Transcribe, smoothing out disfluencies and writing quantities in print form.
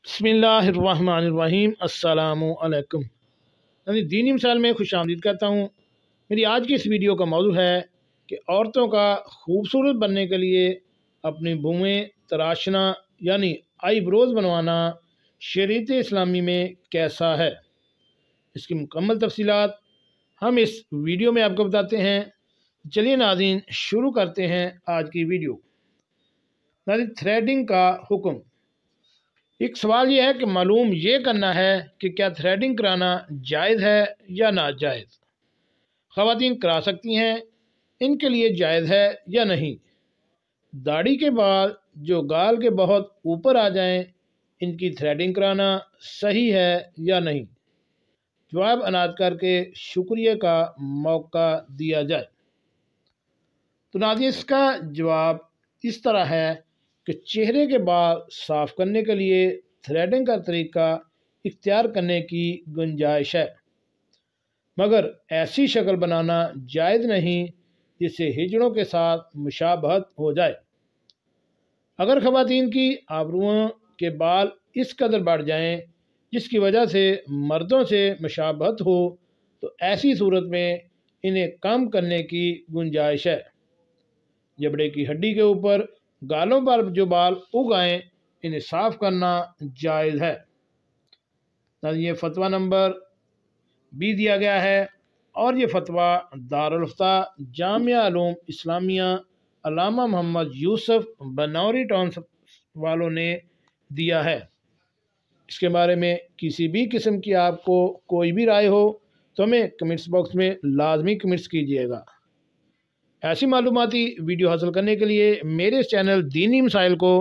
बिस्मिल्लाहिर्रहमानिर्रहीम। अस्सलामु अलैकुम। दीनी मिसाल में खुश आमदीद करता हूँ। मेरी आज की इस वीडियो का मौजू है कि औरतों का खूबसूरत बनने के लिए अपनी भुवें तराशना यानी आईब्रोज़ बनवाना शरीयत इस्लामी में कैसा है। इसकी मुकम्मल तफसीलात हम इस वीडियो में आपको बताते हैं। चलिए नाज़रीन, शुरू करते हैं आज की वीडियो। नाज़रीन, थ्रेडिंग का हुक्म। एक सवाल यह है कि मालूम ये करना है कि क्या थ्रेडिंग कराना जायज़ है या नाजायज़। ख़वातीन करा सकती हैं, इनके लिए जायज़ है या नहीं। दाढ़ी के बाल जो गाल के बहुत ऊपर आ जाएं, इनकी थ्रेडिंग कराना सही है या नहीं। जवाब अनाज करके शुक्रिया का मौका दिया जाए। तो नाज़रीन, इसका जवाब इस तरह है कि चेहरे के बाल साफ़ करने के लिए थ्रेडिंग का तरीका इख्तियार करने की गुंजाइश है, मगर ऐसी शक्ल बनाना जायज़ नहीं जिससे हिजड़ों के साथ मुशाबहत हो जाए। अगर ख़वातीन की आबरूओं के बाल इस कदर बढ़ जाएं जिसकी वजह से मर्दों से मुशाबहत हो, तो ऐसी सूरत में इन्हें कम करने की गुंजाइश है। जबड़े की हड्डी के ऊपर गालों पर जो बाल उग आएँ, इन्हें साफ़ करना जायज़ है। ये फतवा नंबर 20 दिया गया है और ये फतवा दारुल इफ्ता जामिया उलूम इस्लामिया अल्लामा मोहम्मद यूसुफ बनौरी टाउन वालों ने दिया है। इसके बारे में किसी भी किस्म की आपको कोई भी राय हो तो हमें कमेंट्स बॉक्स में लाजमी कमेंट्स कीजिएगा। ऐसी मालूमाती वीडियो हासिल करने के लिए मेरे इस चैनल दीनी मसाइल को